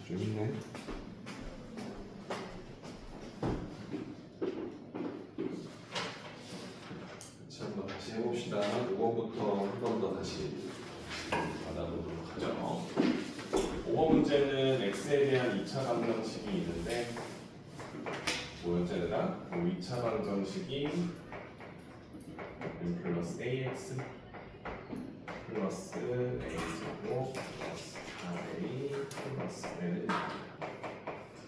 좀 있네. 자, 한번 다시 해봅시다. 5번부터 한 번 더 다시 받아보도록 하죠. 5번 문제는 x에 대한 2차 방정식이 있는데 뭐였잖아? 2차 방정식이 m 플러스 ax 플러스 a제곱 플러스 4a 플러스 n을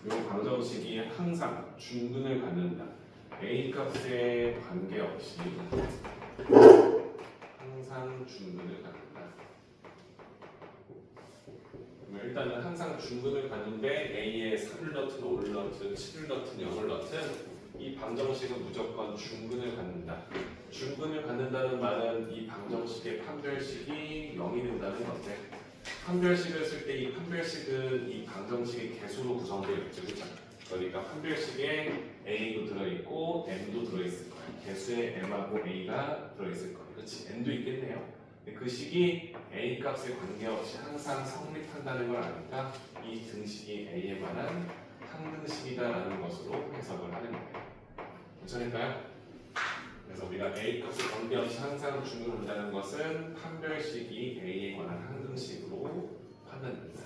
이 방정식이 항상 중근을 갖는다. a 값에 관계없이 항상 중근을 갖는다. 그러면 일단은 항상 중근을 갖는데 a에 3을 넣든 5를 넣든 7을 넣든 0을 넣든 이 방정식은 무조건 중근을 갖는다. 중근을 갖는다는 말은 이 방정식의 판별식이 0이 된다는 건데, 판별식을 쓸 때 이 판별식은 이 방정식의 개수로 구성되어 있죠. 그렇죠? 그러니까 판별식에 a도 들어있고 n도 들어있을 거예요. 개수에 m하고 a가 들어있을 거예요. 그렇지? n도 있겠네요. 근데 그 식이 a 값에 관계없이 항상 성립한다는 걸 아니까 이 등식이 a에 관한 항등식이다라는 것으로 해석을 하는 거예요. 괜찮을까요? 그래서 우리가 a 값에 관계없이 항상 중근한다는 것은 판별식이 a에 관한 항등식으로 판단된다.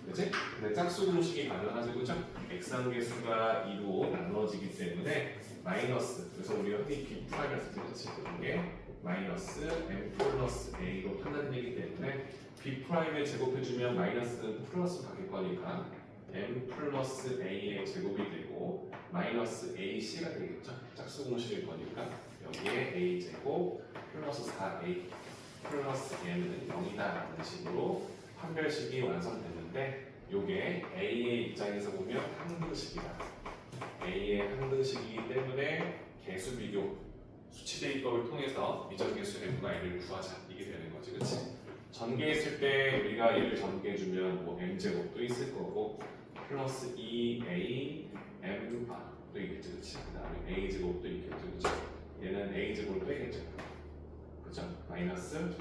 그치? 근데 짝수 공식이 가능하죠, 그죠? x항계수가 2로 나누어지기 때문에 마이너스, 그래서 우리가 흔히 b 프라임에서 그렇지, 이게 마이너스 m 플러스 a로 판단되기 때문에 b 프라임을 제곱해주면 마이너스는 플러스 바뀔 거니까 m 플러스 a의 제곱이 되고 마이너스 ac가 되겠죠. 짝수 공식일 거니까 여기에 a 제곱 플러스 4a 플러스 n은 0이다라는 식으로 판별식이 완성됐는데, 요게 a의 입장에서 보면 항등식이다. a의 항등식이기 때문에 개수 비교 수치 대입법을 통해서 미적개수 m과 n을 구하자, 이게 되는 거지, 그렇지? 전개했을 때 우리가 얘를 전개해주면 뭐 m 제곱도 있을 거고 플러스 2a m 또 있겠죠, 그렇지? 그다음에 a 제곱도 있겠죠, 그렇죠? 얘는 a 제곱을 빼겠죠, 그렇죠? 마이너스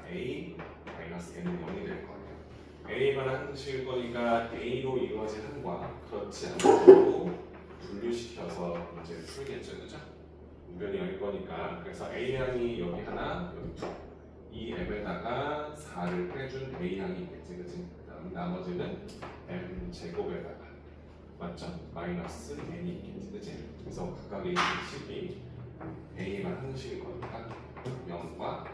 4a 마이너스 n은 0이 될 거예요. a만 항등식일 거니까 a로 이루어진 항과 그렇지 않은 항으로 분류시켜서 문제를 풀겠죠, 그렇죠? 우변이 0일 거니까. 그래서 a항이 여기 하나, 여기 두. 이 m에다가 4를 빼준 a항이 있겠지, 그렇지? 그다음 나머지는 m 제곱에다가 맞죠? 마이너스 n이 있겠지, 그렇지? 그래서 각각의 식이 a만 항등식일 거니까 0과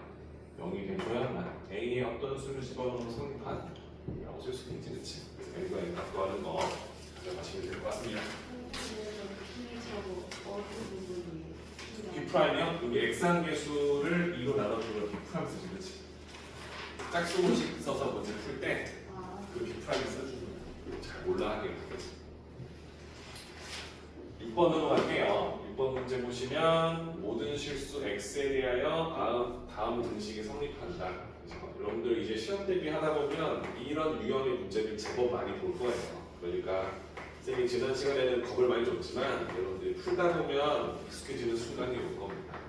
0이 돼줘야만 a의 어떤 수를 집어넣으면 성립한 라고 쓸 수 있지, 그렇지? 그래서 n과 n 갖고 하는 거 가져가시면 될 것 같습니다. b 프라임이요? 여기 x항계수를 2로 나눠주면 b 프라임 쓰지, 그렇지? 짝수 공식 써서 문제 풀 때 그 b 프라임 써주는 거야. 잘 몰라하게, 그렇지? 6번으로 갈게요. 6번 문제 보시면 모든 실수 x에 대하여 다음 등식이 성립한다. 여러분들 이제 시험 대비하다 보면 이런 유형의 문제를 제법 많이 볼 거예요. 그러니까 선생님이 지난 시간에는 겁을 많이 줬지만 여러분들이 풀다 보면 익숙해지는 순간이 올 겁니다.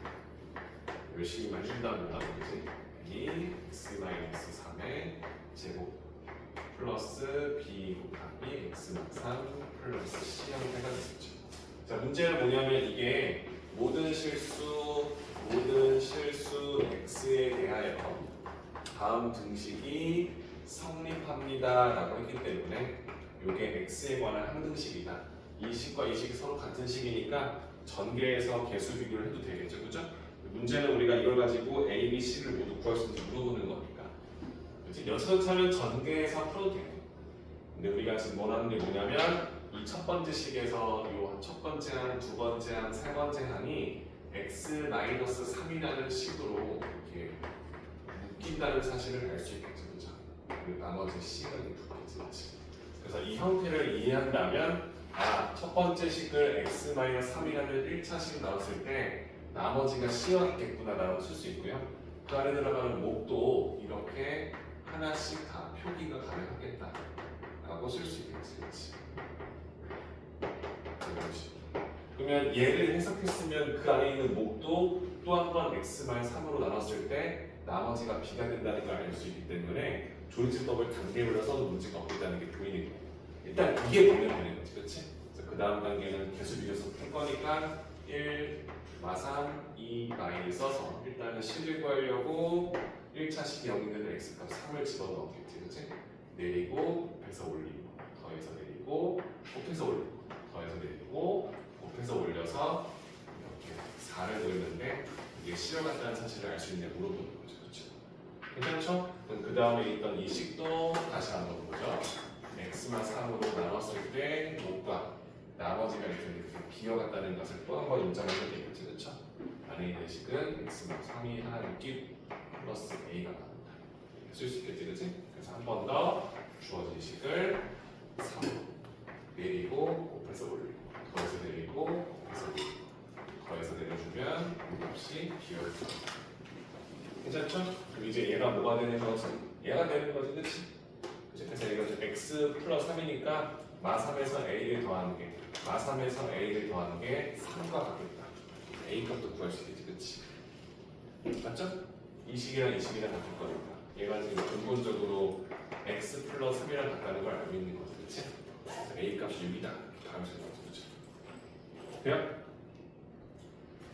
열심히 많이 준답니다. 그지? 이 x-3의 제곱 플러스 b 곱하기 x-3 플러스 c 형태가 되겠죠. 자, 문제는 뭐냐면 이게 모든 실수 x에 대하여 다음 등식이 성립합니다 라고 했기 때문에 이게 x에 관한 항등식이다. 이 식과 이 식이 서로 같은 식이니까 전개해서 개수 비교를 해도 되겠죠, 그죠? 문제는 우리가 이걸 가지고 a, b, c를 모두 구할 수 있는지 물어보는 거니까, 그렇지? 여차하면 전개해서 풀어도 돼요. 근데 우리가 지금 원하는 게 뭐냐면 이 첫 번째 식에서 이 첫 번째 항, 두 번째 항, 세 번째 항이 x-3이라는 식으로 이렇게 묶인다는 사실을 알 수 있겠죠, 그죠? 그리고 나머지 c가 붙겠지. 그래서 이 형태를 이해한다면 첫 번째 식을 x-3이라는 1차식 나왔을 때 나머지가 c와 같겠구나라고 쓸 수 있고요. 그 안에 들어가는 목도 이렇게 하나씩 다 표기가 가능하겠다라고 쓸 수 있겠지, 그렇지? 그러면 얘를 해석했으면 그 안에 있는 목도 또 한 번 x-3으로 나눴을 때 나머지가 b가 된다는 걸 알 수 있기 때문에 조인트법을 단계별로 써도 문제가 없다는 게 보이는 거예요. 일단 이게 보면 되는 거지, 그렇지? 그 다음 단계는 개수 비교서 풀 거니까 1, 마삼, 2, 마이를 써서 일단은 식을 구하려고 1차식이 0이 되는 x값 3을 집어넣었겠지, 그렇지? 내리고 곱해서 올리고 더해서 내리고 곱해서 올리고 더해서 내리고 곱해서 올려서 이렇게 4를 구했는데 이게 실어간다는 사실을 알 수 있냐 물어보는 거죠, 그렇죠? 괜찮죠? 그럼 그 다음에 있던 이 식도 다시 한번 보죠. x만 3으로 나눴을 때 못과 나머지가 이렇게 비어갔다는 것을 또 한 번 인정하면 되겠지, 그렇죠? 안에 있는 식은 x만 3이 하나를 끼고 플러스 a가 나온다. 쓸 수 있겠지, 그렇지? 그래서 한 번 더 주어진 식을 3으로 내리고 곱해서 올리고 더해서 내리고 곱해서 올리고 더해서 내려주면 이 값이 비어있다. 괜찮죠? 그럼 이제 얘가 뭐가 되는 것은 얘가 되는 거지, 그렇지? 그래서 이거 x 플러스 3이니까 마3에서 a를 더하는 게 마3에서 a를 더하는 게 3과 같겠다. a 값도 구할 수 있겠지, 그렇지? 맞죠? 이 식이랑 이 식이랑 같을 거니까 얘가 지금 근본적으로 x 플러스 3이랑 같다는 걸 알고 있는 거지, 그렇지? 그래서 a 값이 6이다. 이렇게 하면 되는 거죠, 그렇죠? 돼요?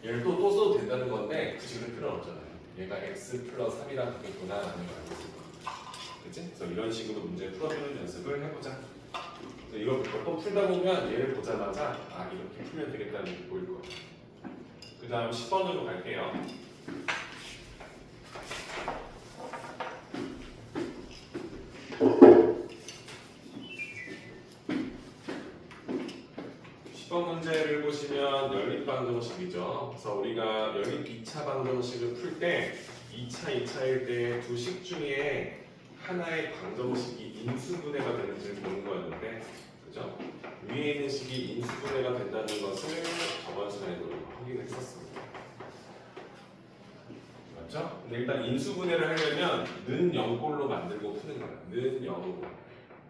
얘를 또 써도 된다는 건데 굳이 그럴 필요는 없잖아요. 얘가 x 플러스 3이랑 같겠구나 라는 걸 알고 있습니다. 그치? 그래서 이런 식으로 문제 풀어주는 연습을 해보자. 이거 몇 번 풀다 보면 얘를 보자마자 아 이렇게 풀면 되겠다는 게 보일 거예요. 그 다음 10번으로 갈게요. 문제를 보시면 연립 방정식이죠. 그래서 우리가 연립 2차 방정식을 풀 때 2차, 2차일 때 두 식 중에 하나의 방정식이 인수분해가 되는지를 보는 거였는데, 그죠? 위에 있는 식이 인수분해가 된다는 것을 저번 시간에도 확인했었습니다. 맞죠? 근데 일단 인수분해를 하려면 는 0꼴로 만들고 푸는 거야. 는 0으로.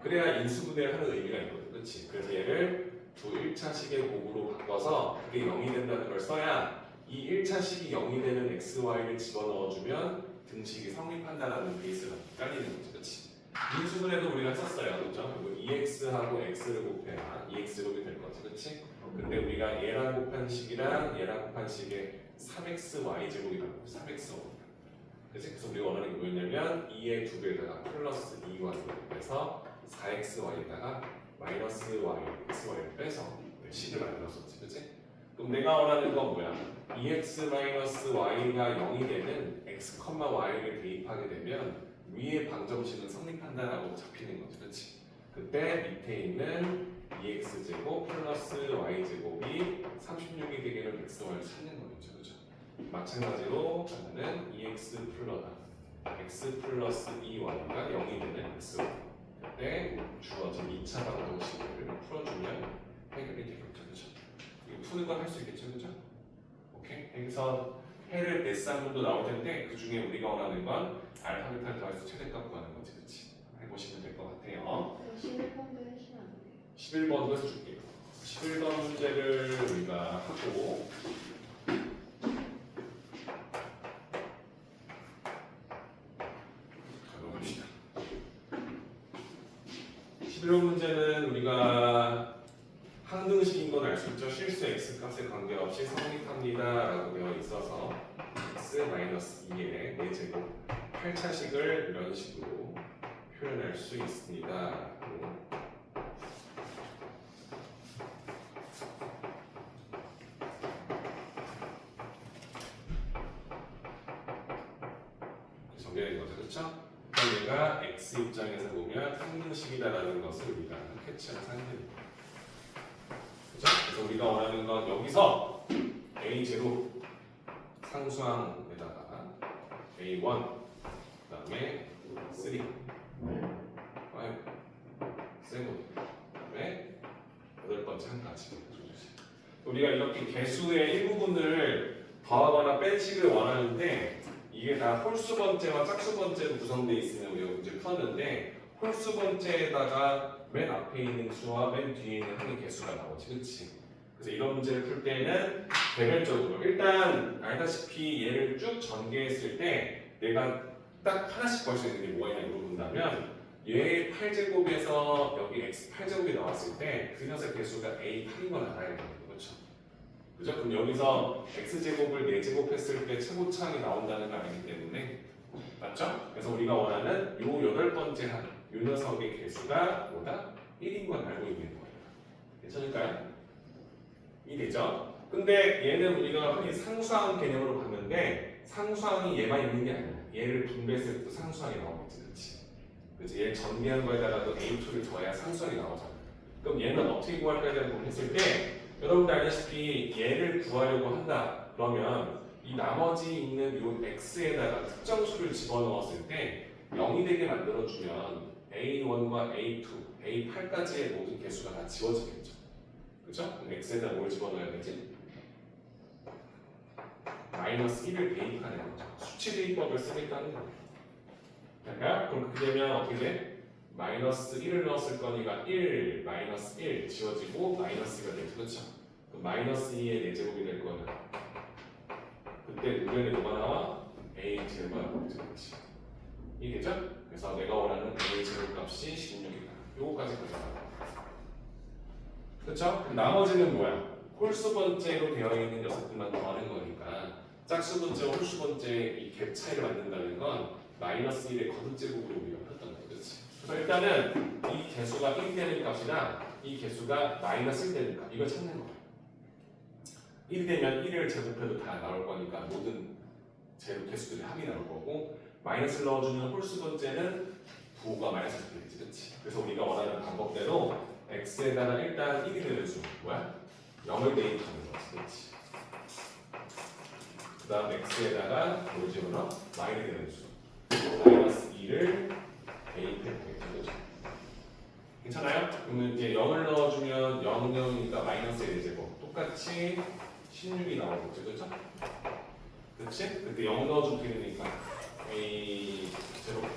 그래야 인수분해를 하는 의미가 있거든. 그렇지? 그래서 얘를 두 1차식의 곱으로 바꿔서 그게 0이 된다는 걸 써야 이 1차식이 0이 되는 x, y를 집어넣어주면 등식이 성립한다는 베이스가 깔리는 거죠. 그렇지? 인수분해도 우리가 했었어요. 그렇죠? 그리고 2x하고 x를 곱해야 2x곱이 될 거지. 그렇지? 근데 우리가 얘랑 곱한 식이랑 얘랑 곱한 식의 3xy 제곱이라고 3xy. 그래서 우리가 원하는 게 뭐였냐면 2의 2배에다가 플러스 2y 해서 4xy에다가 마이너스 y, xy를 빼서 식을 만들었었지, 그치? 그럼 내가 원하는 건 뭐야? 2x 마이너스 y가 0이 되는 x, y를 대입하게 되면 위의 방정식은 성립한다라고 잡히는 거지, 그치? 그때 밑에 있는 2x 제곱 플러스 y 제곱이 36이 되게는 x, y를 찾는 거겠죠, 그죠? 마찬가지로 저는 2x 플러스 2y가 0이 되는 x, y 때 주어진 2차 방정식을 풀어주면 해결이 되겠죠, 그죠? 이거 푸는 건 할 수 있겠죠, 그죠? 오케이. 여기서 해를 몇 쌍분도 나올 텐데 그 중에 우리가 원하는 건 알파벳을 더해서 최대값 구하는 거지, 그렇지? 해보시면 될 것 같아요. 11번도 해주시면 안 돼요? 11번도 해줄게요. 11번 문제를 우리가 하고. 가봅시다. 11번 문제는 우리가 항등식인 건 알 수 있죠. 실수 x값에 관계없이 성립합니다 라고 되어 있어서 x-2의 4제곱 8차식을 이런 식으로 표현할 수 있습니다. 정리된 거죠, 그렇죠? 그럼 얘가 x 입장에서 보면 항등식이다라는 것을 우리가 캐치한 상태입니다. 그렇죠? 그래서 우리가 원하는 건 여기서 a0 상수항에다가 a1 그다음에 3, 5, 7 그다음에 8번째 한 가지. 우리가 이렇게 개수의 일부분을 더하거나 뺀 식을 원하는데 이게 다 홀수 번째와 짝수 번째로 구성되어 있으면 우리가 문제 풀었는데 홀수 번째에다가 맨 앞에 있는 수와 맨 뒤에 있는 항의 개수가 나오지, 그렇지? 그래서 이런 문제를 풀 때는 개별적으로 일단 알다시피 얘를 쭉 전개했을 때 내가 딱 하나씩 볼 수 있는 게 뭐가 있냐 물어본다면 얘 8제곱에서 여기 x 8제곱이 나왔을 때 그 녀석 개수가 a8인 걸 알아야 돼요. 그렇죠? 그죠? 그럼 여기서 x제곱을 4제곱했을 때 최고차항이 나온다는 걸 알기 때문에 맞죠? 그래서 우리가 원하는 요 8번째 한 요 녀석의 개수가 뭐다? 1인 걸 알고 있는 거예요. 괜찮을까요? 이 되죠? 근데 얘는 우리가 흔히 상수항 개념으로 봤는데 상수항이 얘만 있는 게 아니야. 얘를 분배했을 때도 상수항이 나오겠지, 그렇지? 그치? 얘 전개한 거에다가도 a2를 더해야 상수항이 나오잖아. 그럼 얘는 어떻게 구할까에 대한 부분을 했을 때 여러분들 알다시피 얘를 구하려고 한다. 그러면 이 나머지 있는 요 x에다가 특정 수를 집어넣었을 때 0이 되게 만들어주면 a1과 a2, a8까지의 모든 개수가 다 지워지겠죠. 그죠? 그럼 x에다 뭘 집어넣어야 되지? 마이너스 1을 대입하는 거죠. 수치 대입법을 쓰겠다는 거예요. 될까요? 그럼 그렇게 되면 어떻게 돼? 마이너스 1을 넣었을 거니까 1, 마이너스 1 지워지고 마이너스가 되죠. 그렇죠? 그럼 마이너스 2의 4제곱이 될 거는 그때 우변에 뭐가 나와? a 제곱이 나오죠. 그렇지? 이해되죠? 그래서 내가 원하는 a 제곱 값이 16이다. 요거까지 가져가. 그렇죠? 나머지는 뭐야? 홀수 번째로 되어 있는 녀석들만 더하는 거니까 짝수 번째와 홀수 번째 이 갭 차이를 만든다는 건 마이너스 1의 거듭제곱으로 우리가 폈던 거지. 그렇지? 그래서 일단은 이 개수가 1이 되는 값이나 이 개수가 마이너스 1 되는 값 이걸 찾는 거야. 1이 되면 1을 제곱해도 다 나올 거니까 모든 제곱 개수들의 합이 나올 거고 마이너스를 넣어주는 홀수 번째는 부호가 마이너스 되겠지. 그렇지? 그래서 우리가 원하는 방법대로 x에다가 일단 1이 되는 수 뭐야? 0을 대입하는 거지. 그렇지? 그 다음 x에다가 뭘 집어넣어? 마이너스 되는 수 마이너스 2를 대입해 보겠죠. 그렇죠? 괜찮아요? 그러면 이제 0을 넣어주면 0, 0이니까 마이너스 1제곱 똑같이 16이 나오겠죠. 그렇죠? 그렇지? 그때 0 넣어주면 되니까 a 제곱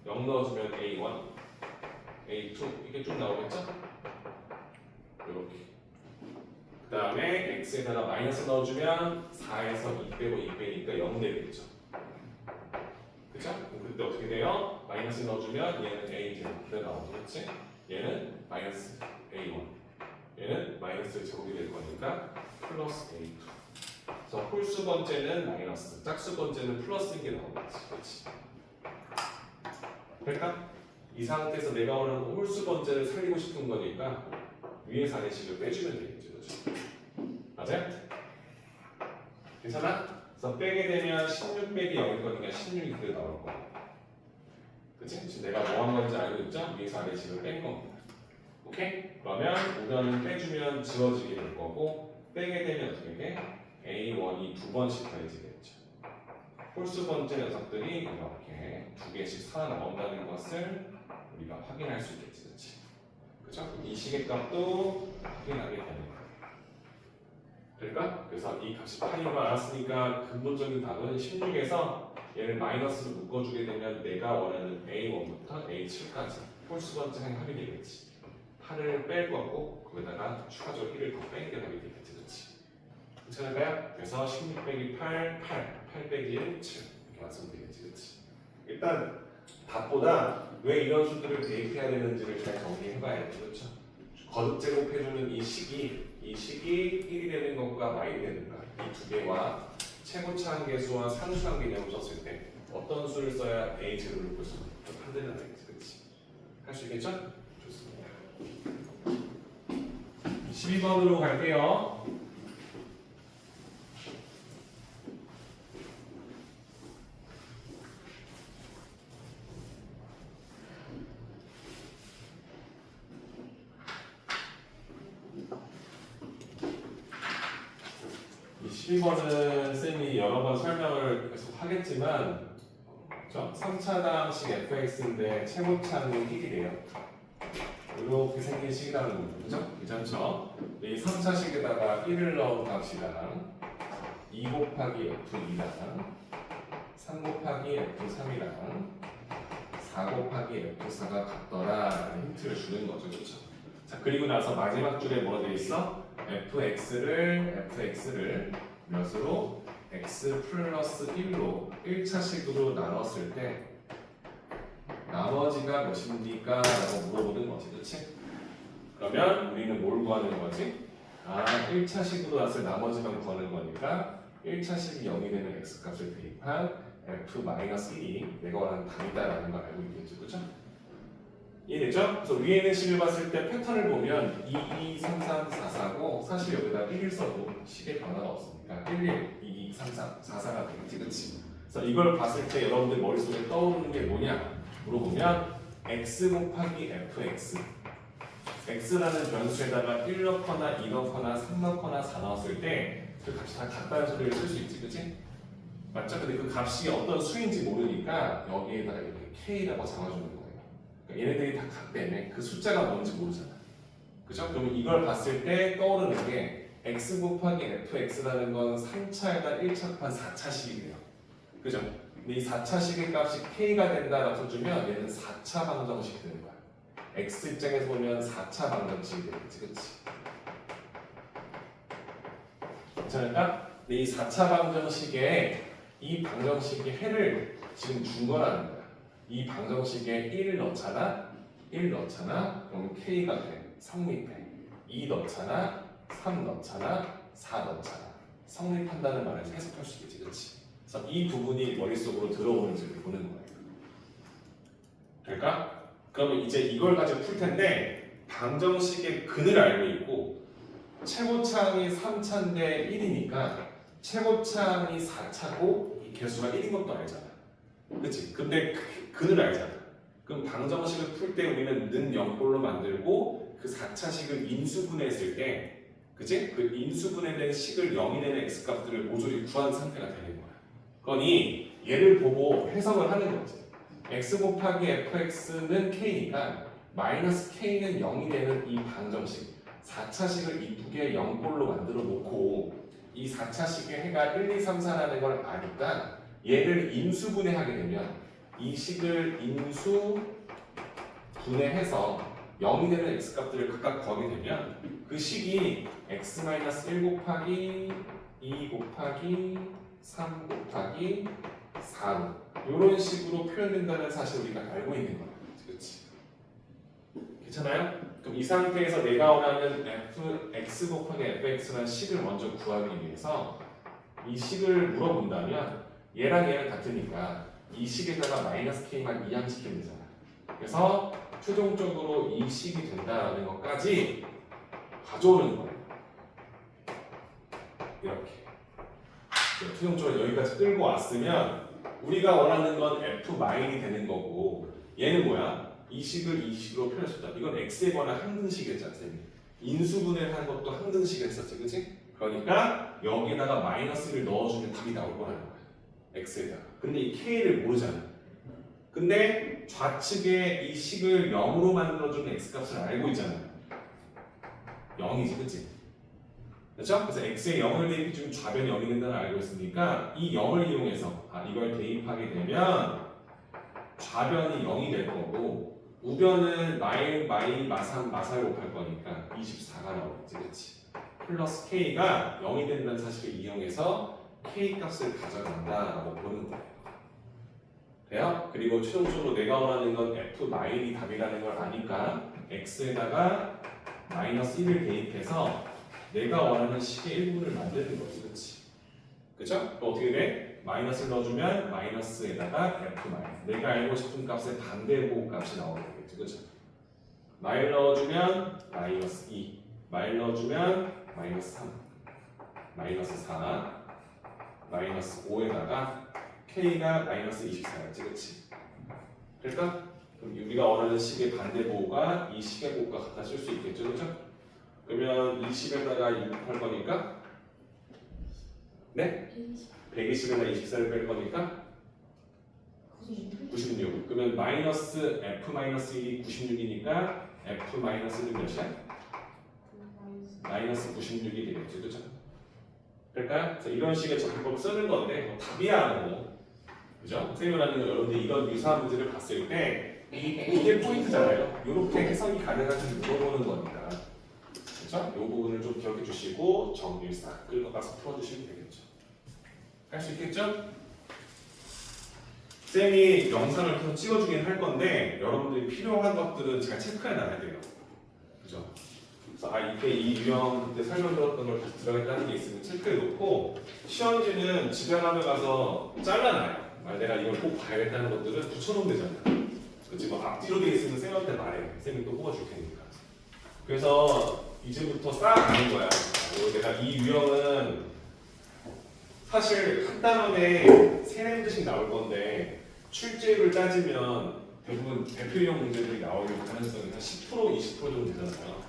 0 넣어주면 a1 a2 이게 쭉 나오겠죠? 이렇게 그 다음에 x에다가 마이너스 넣어주면 4에서 2 빼고 2 빼니까 0 되겠죠. 그죠? 그럼 그때 어떻게 돼요? 마이너스 넣어주면 얘는 a 제곱 그래 나오죠. 그렇지? 얘는 마이너스 a1 얘는 마이너스 제곱이 될 거니까 플러스 a2 그래서 홀수 번째는 마이너스 짝수 번째는 플러스인 게 나오겠지. 그렇지? 그러니까 이 상태에서 내가 원하는 홀수 번째를 살리고 싶은 거니까 위에서 아래식을 빼주면 되겠죠. 그렇죠? 맞아요? 괜찮아? 그래서 빼게 되면 16 빼기 0일 거니까 16이 그대로 나올 거야. 그치? 지금 내가 뭐 한 건지 알고 있죠? 위에서 아래식을 뺀 겁니다. 오케이? 그러면 우변을 빼주면 지워지게 될 거고 빼게 되면 어떻게 돼? A1이 2번씩 더해지겠죠. 홀수 번째 녀석들이 이렇게 2개씩 살아나온다는 것을 우리가 확인할 수 있겠지. 그치? 그죠? 이 식의 값도 확인하게 되는 거예요. 될까? 그래서 이 값이 8인 걸 알았으니까 근본적인 답은 16에서 얘를 마이너스로 묶어주게 되면 내가 원하는 A1부터 A7까지 홀수 번째 합이 되겠지. 8을 뺄 거고 거기다가 추가적으로 1을 더 뺀 게 답이 되겠지. 그렇지? 괜찮을까요? 그래서 16 빼기 8, 8 빼기 1, 7 이렇게 완성되겠지. 그렇지? 일단 답보다 왜 이런 수들을 대입해야 되는지를 잘 정리해봐야 돼. 그렇죠? 거듭 제곱해주는 이 식이 1이 되는 것과 마이 되는 것 이 두 개와 최고차항 개수와 상수항 개념을 썼을 때 어떤 수를 써야 a 제곱을 볼 수 있는 판단을 하겠지. 그렇지? 할 수 있겠죠? 좋습니다. 12번으로 갈게요. 이 12번은 쌤이 여러 번 설명을 계속 하겠지만 3차당식 fx인데 최고차는 1이래요. 이렇게 생긴 식이라는 거죠. 그죠? 괜찮죠? 이 3차식에다가 1을 넣은 값이랑 2 곱하기 f2랑 3 곱하기 f3이랑 4 곱하기 f4가 같더라 라는 힌트를 주는 거죠. 그렇죠? 자, 그리고 나서 마지막 줄에 뭐가 되어 있어? fx를 몇으로? x 플러스 1로 1차식으로 나눴을 때 나머지가 몇입니까? 라고 물어보는 거지, 그렇지? 그러면 우리는 뭘 구하는 거지? 1차식으로 나왔을 나머지만 구하는 거니까 1차식이 0이 되는 x값을 대입한 f-1이 내가 원하는 답이다라는 걸 알고 있겠죠, 그렇죠? 이해되죠? 그래서 위에 있는 식을 봤을 때 패턴을 보면 2, 2, 3, 3, 4, 4고 사실 여기다 1을 써도 식의 변화가 없으니까 1, 1, 2, 2, 3, 3, 4, 4가 되겠지, 그치? 그래서 이걸 봤을 때 여러분들 머릿속에 떠오르는 게 뭐냐? 물어보면 x 곱하기 fx x라는 변수에다가 1 넣거나 2 넣거나 3 넣거나 4 넣었을 때 그 값이 다 같다는 소리를 쓸 수 있지, 그치? 맞죠? 근데 그 값이 어떤 수인지 모르니까 여기에다가 이렇게 k라고 잡아주는 거예요. 그러니까 얘네들이 다 같다며 그 숫자가 뭔지 모르잖아. 그죠? 그러면 이걸 봤을 때 떠오르는 게 x 곱하기 fx라는 건 3차에다 1차 곱한 4차식이래요. 그죠? 근데 이 4차식의 값이 k가 된다라고 써주면 얘는 4차 방정식이 되는 거야. x 입장에서 보면 4차 방정식이 되겠지, 그치? 괜찮을까? 근데 이 4차 방정식에 이 방정식의 해를 지금 준 거라는 거야. 이 방정식에 1 넣잖아? 1 넣잖아? 그럼 k가 돼. 성립해. 2 넣잖아? 3 넣잖아? 4 넣잖아. 성립한다는 말을 해석할 수 있겠지, 그치? 그래서 이 부분이 머릿속으로 들어오는지를 보는 거예요. 될까? 그러면 이제 이걸 가지고 풀 텐데 방정식의 근을 알고 있고 최고차항이 3차인데 1이니까 최고차항이 4차고 이 개수가 1인 것도 알잖아. 그치? 근데 근을 알잖아. 그럼 방정식을 풀 때 우리는 는 0꼴로 만들고 그 4차식을 인수분해했을 때 그치? 그 인수분해된 식을 0이 되는 x값들을 모조리 구한 상태가 되는 거야. 그러니 얘를 보고 해석을 하는 거지. x 곱하기 fx는 k니까 마이너스 k는 0이 되는 이 방정식 4차식을 이쁘게 0꼴로 만들어 놓고 이 4차식의 해가 1, 2, 3, 4라는 걸 아니까 얘를 인수분해하게 되면 이 식을 인수분해해서 0이 되는 x값들을 각각 구하게 되면 그 식이 x-1 곱하기 2 곱하기 3 곱하기 4로 이런 식으로 표현된다는 사실 우리가 알고 있는 거야. 그렇지? 괜찮아요? 그럼 이 상태에서 내가 원하는 x 곱하기 fx라는 식을 먼저 구하기 위해서 이 식을 물어본다면 얘랑 얘랑 같으니까 이 식에다가 마이너스 k만 이항시키면 되잖아. 그래서 최종적으로 이 식이 된다는 것까지 가져오는 거예요. 이렇게. 최종적으로 여기까지 끌고 왔으면 우리가 원하는 건 f-이 되는 거고 얘는 뭐야? 이 식을 이 식으로 표현했다. 이건 x에 관한 항등식이었잖아, 쌤이. 인수분해를 한 것도 항등식이었었지, 그치? 그러니까 여기에다가 마이너스를 넣어주면 답이 나올 거라는 거야. x에다가. 근데 이 k를 모르잖아. 근데 좌측에 이 식을 0으로 만들어주는 x값을 알고 있잖아. 0이지, 그치? 그렇죠? 그래서 x에 0을 대입해주면 좌변이 0이 된다는 걸 알고 있으니까 이 0을 이용해서 이걸 대입하게 되면 좌변이 0이 될 거고 우변은 마삼, 마사를 곱할 거니까 24가 나오겠지, 그치? 플러스 k가 0이 된다는 사실을 이용해서 k 값을 가져간다라고 보는 거예요. 돼요? 그리고 최종적으로 내가 원하는 건 f-이 답이라는 걸 아니까 x에다가 마이너스 1을 대입해서 내가 원하는 식의 일부분을 만드는 거지, 그렇지? 그죠? 그럼 어떻게 돼? 마이너스를 넣어주면 마이너스에다가 f 마이너스 내가 알고 싶은 값의 반대보 값이 나오게 되겠지, 그죠? 마일 넣어주면 마이너스 2 마일 넣어주면 마이너스 3 마이너스 4 마이너스 5에다가 k가 마이너스 24였지, 그치? 그러니까 그럼 우리가 원하는 식의 반대보호가 이 식의 보호가 같아 쓸 수 있겠죠, 그죠? 그러면 20에다가 6 할 거니까 네? 120에다 24를 뺄 거니까 96. 그러면 마이너스 f-1이 96이니까 f-1는 몇이야? 마이너스 96이 되겠죠, 그죠? 그러니까 이런 식의 접근법을 쓰는 건데 뭐 답이야 뭐, 그죠? 선생님이 하는 건 여러분들 이런 유사한 문제를 봤을 때 이게 포인트잖아요. 이렇게 해석이 가능한지 물어보는 겁니다. 그렇죠? 이 부분을 좀 기억해 주시고 정리를 싹 끌고 가서 풀어주시면 되겠죠. 할 수 있겠죠? 쌤이 영상을 계속 찍어주긴 할 건데 여러분들이 필요한 것들은 잘 체크해 놔야 돼요. 그죠? 그래서 이때 이 유형 그때 설명 들었던 걸 다시 들어가겠다는 게 있으면 체크해 놓고 시험지는 집에 가서 잘라놔요. 내가 이걸 꼭 봐야겠다는 것들은 붙여놓으면 되잖아요. 그치? 뭐 앞뒤로 돼 있으면 쌤한테 말해. 쌤이 또 뽑아줄 테니까. 그래서 이제부터 쌓아가는 거야. 내가 이 유형은 사실 한 단원에 3-4문제씩 나올 건데 출제율을 따지면 대부분 대표 유형 문제들이 나올 가능성이 한 10%, 20% 정도 되잖아요.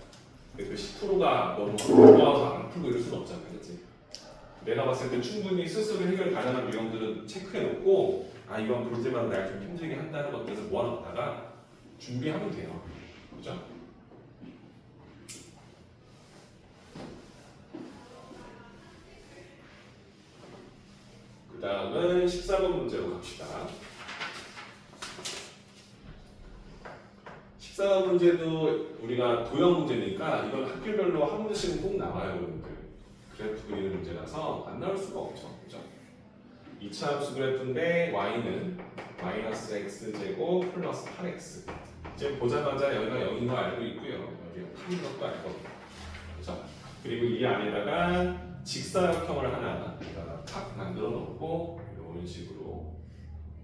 근데 그 10%가 너무 어려워서 안 풀고 이럴 수는 없잖아요. 그치? 내가 봤을 때 충분히 스스로 해결 가능한 유형들은 체크해놓고 이건 볼 때마다 날 좀 힘들게 한다는 것들을 모아놨다가 준비하면 돼요. 그죠? 그 다음은 14번 문제로 갑시다. 14번 문제도 우리가 도형 문제니까 이건 학교별로 한 문제씩은 꼭 나와요. 여러분들. 그래프 그리는 문제라서 안 나올 수가 없죠. 그죠? 2차 함수 그래프인데 y는 마이너스 x제곱 플러스 8x. 지금 보자마자 여기가 0인 거 알고 있고요. 여기가 8인 것도 알고. 그죠? 그리고 이 안에다가 직사각형을 하나 탁 만들어 놓고 이런 식으로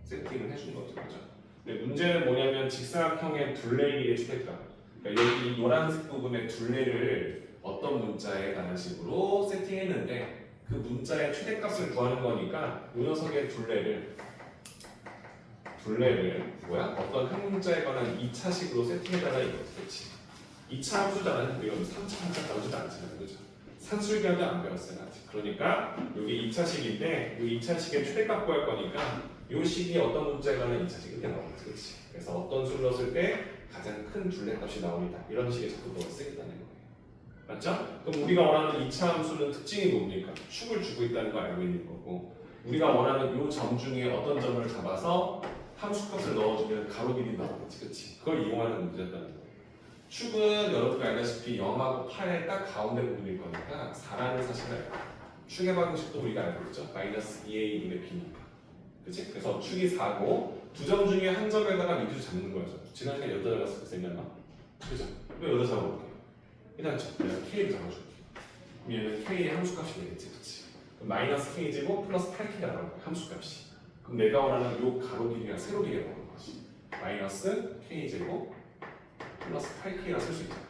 세팅을 해준 거죠. 그죠? 근데 문제는 뭐냐면 직사각형의 둘레 길이의 최대값. 그러니까 여기 이 노란색 부분의 둘레를 어떤 문자에 관한 식으로 세팅했는데 그 문자의 최대값을 구하는 거니까 이 녀석의 둘레를 어떤 한 문자에 관한 2차식으로 세팅해달라 이거지. 그렇지? 2차 함수잖아요. 이건 3차 함수 나오지도 않잖아요. 그죠? 산술기하도 안 배웠어요. 아직. 그러니까 이게 2차식인데 이 2차식의 최대값 구할 거니까 이 식이 어떤 문자에 관한 2차식이 나오겠지. 그렇지? 그래서 어떤 수를 넣었을 때 가장 큰 둘레값이 나옵니다. 이런 식의 작품을 쓰겠다는 거예요. 맞죠? 그럼 우리가 원하는 2차 함수는 특징이 뭡니까? 축을 주고 있다는 거 알고 있는 거고 우리가 원하는 이 점 중에 어떤 점을 잡아서 함수값을 넣어주면 가로 길이 나오겠지. 그치? 그걸 이용하는 문제였다는 거예요. 축은 여러분들 알다시피 0하고 8의 딱 가운데 부분일 거니까 4라는 사실을 알고 축의 방식도 우리가 알고 있죠. 마이너스 2a분의 b니까. 그치? 그래서 축이 4고 두 점 중에 한 점에다가 밑으로 잡는 거죠. 지난 시간에 여기다 잡았을 때 생각나? 그죠? 왜 여기다 잡아볼게요? 일단 내가 k를 잡아줄게. 그럼 얘는 k의 함수값이 되겠지. 그치? 그럼 마이너스 k제곱 플러스 8k가 나올 거야. 함수값이. 그럼 내가 원하는 요 가로 길이랑 세로 길이가 나오는 거지. 마이너스 k제곱 플러스 8k라 쓸 수 있잖아.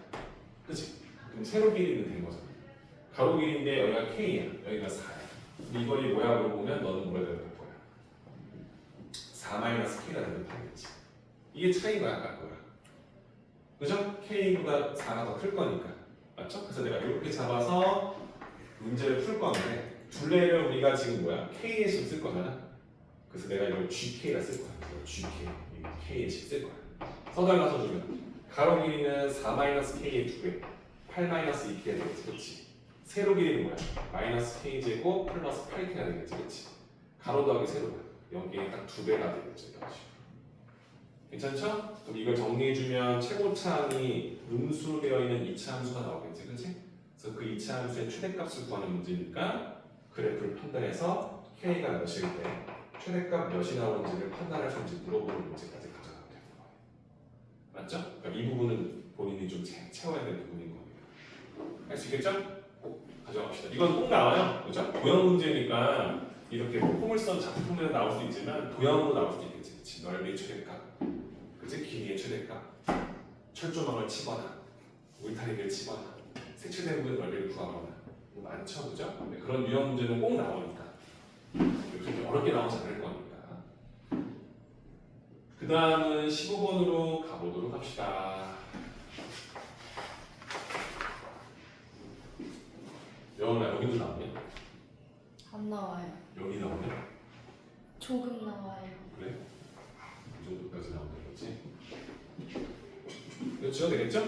그치? 그럼 세로 길이는 된 거잖아. 가로 길이인데 여기가 k야. 여기가 4야. 이거이 뭐야 물어보면 너는 뭐라 대답할 거야? 4 마이너스 k라 대답하겠지. 이게 차이인 거야, 아까 거야. 그죠? k보다 4가 더 클 거니까. 맞죠? 그래서 내가 이렇게 잡아서 문제를 풀 건데 둘레를 우리가 지금 뭐야? k의 식 쓸 거잖아. 그래서 내가 이걸 gk라 쓸 거야. gk. k의 식 쓸 거야. 써달라서 주면 가로 길이는 4-k의 2배 8-2k가 되겠지. 그렇지? 세로 길이는 뭐야? 마이너스 k제곱 플러스 8k가 되겠지. 그렇지? 가로 더하기 세로야. 여기에 딱 2배가 되겠지. 괜찮죠? 그럼 이걸 정리해주면 최고차항이 음수되어 있는 2차 함수가 나오겠지. 그렇지? 그래서 그 2차 함수의 최대값을 구하는 문제니까 그래프를 판단해서 k가 몇일 때 최대값 몇이 나오는지를 판단할 수 있는지 물어보는 문제까지 가져가면 되는 거예요. 맞죠? 그러니까 이 부분은 본인이 좀 채워야 되는 부분인 겁니다. 할 수 있겠죠? 꼭 가져갑시다. 이건 꼭 나와요. 그죠? 도형 문제니까 이렇게 포물선 작품에서 나올 수 있지만 도형으로 나올 수도 있겠지. 그치? 넓이의 최대값, 그치? 길이의 최대값, 철조망을 치거나 울타리를 치거나 색칠된 부분의 넓이를 구하거나 뭐 많죠. 그죠? 근데 그런 유형 문제는 꼭 나오니까 그렇게 어렵게 나오지 않을 거니까. 그 다음은 15번으로 가보도록 합시다. 여기도 나오냐? 안 나와요. 여기 나오냐? 조금 나와요. 그래? 이 정도까지 나오는 거지? 이거 지워도 되겠죠?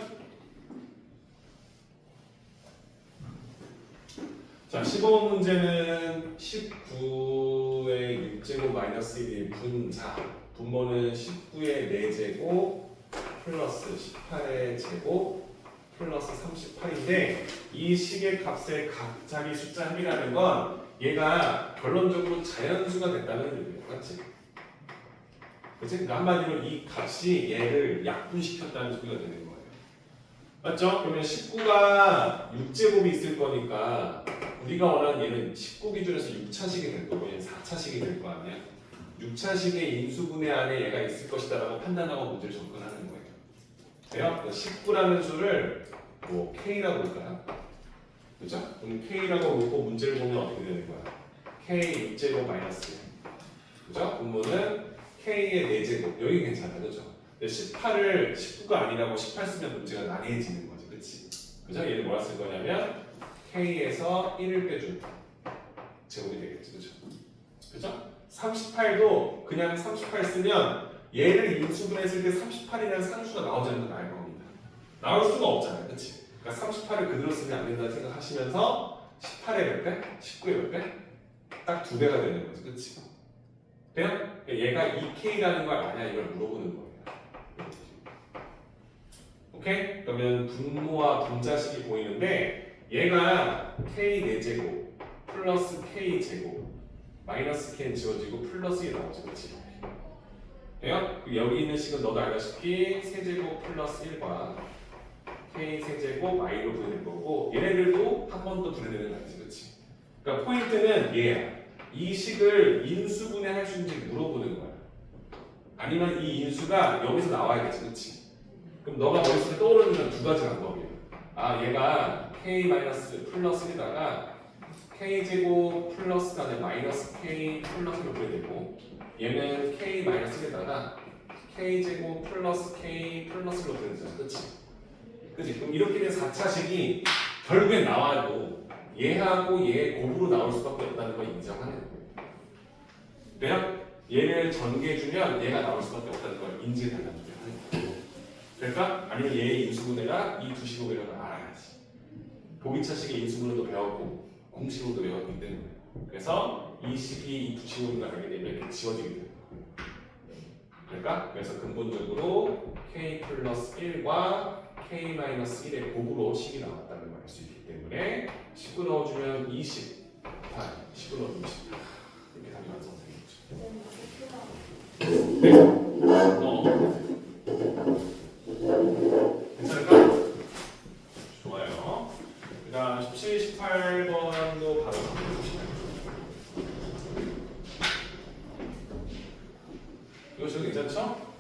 자, 15번 문제는 19의 6제곱 마이너스 1이 분자. 분모는 19의 4제곱 플러스 18의 제곱 플러스 38인데 이 식의 값의 각자리 숫자 합이라는 건 얘가 결론적으로 자연수가 됐다는 의미예요. 맞지? 그치? 그러니까 한마디로 이 값이 얘를 약분시켰다는 소리가 되는 거예요. 맞죠? 그러면 19가 6제곱이 있을 거니까 우리가 원하는 얘는 19 기준에서 6차식이 될 거고 얘는 4차식이 될 거 아니야? 6차식의 인수분해 안에 얘가 있을 것이다 라고 판단하고 문제를 접근하는 거예요. 돼요? 19라는 수를 뭐 K라고 볼까요? 그죠? 그럼 K라고 놓고 문제를 보면 어떻게 되는 거야? K 6제곱 마이너스 그죠? 분모는 K의 4제곱 여기 괜찮아 그죠? 근데 18을 19가 아니라고 18 쓰면 문제가 난해해지는 거지 그치? 그죠? 얘를 뭐라 쓸 거냐면 K에서 1을 빼준 제곱이 되겠지 그죠? 그죠? 38도 그냥 38 쓰면 얘를 인수분해했을 때 38이라는 상수가 나오지 않는 걸 알 겁니다. 나올 수가 없잖아요 그치? 그러니까 38을 그대로 쓰면 안 된다는 생각하시면서 18의 몇 배? 19의 몇 배? 딱 2배가 되는 거지 그치? 돼요? 얘가 2K라는 걸 아냐 이걸 물어보는 거예요. 오케이? 그러면 분모와 분자식이 보이는데 얘가 K 4제곱 플러스 K 제곱 마이너스 K는 지워지고 플러스 1 나오죠 그치? 돼요? 여기 있는 식은 너도 알다시피 세제곱 플러스 1과 K 세제곱 I로 분해될 거고 얘네들도 한 번 더 분해되는 거 알지 그치? 그러니까 포인트는 얘야. 이 식을 인수분해할 수 있는지 물어보는 거야. 아니면 이 인수가 여기서 나와야겠지, 그렇지? 그럼 너가 머릿속에 떠오르는 건 두 가지 방법이야. 아, 얘가 k 마이너스 플러스 1에다가 k 제곱 플러스가 아니라 마이너스 k 플러스로 분해되고, 얘는 k 마이너스 1에다가 k 제곱 플러스 k 플러스로 분해되잖아, 그렇지? 그렇지? 그럼 이렇게 된 4차식이 결국엔 나와도 얘하고 얘의 곱으로 나올 수밖에 없다는 걸 인정하는 거예요. 그래요? 얘를 전개해주면 얘가 나올 수밖에 없다는 걸 인지해달라는 거예요. 될까? 아니면 얘의 인수분해가 이 두 식으로 알아야지. 보기차식의 인수분해도 배웠고 공식으로도 배웠기 때문에 그래서 이 식이 이 두 식으로 알게 되면 이렇게 지워지게 돼요. 그러니까 그래서 근본적으로 k 플러스 1과 k 마이너스 1의 곱으로 식이 나왔다는 걸 알 수 있기 때문에 19 넣어주면 20, 19 넣어주면 20 이렇게 답이 완성되겠죠. 괜찮을까? 좋아요. 그 다음 17, 18번도 바로 보시면 이거 지금 괜찮죠?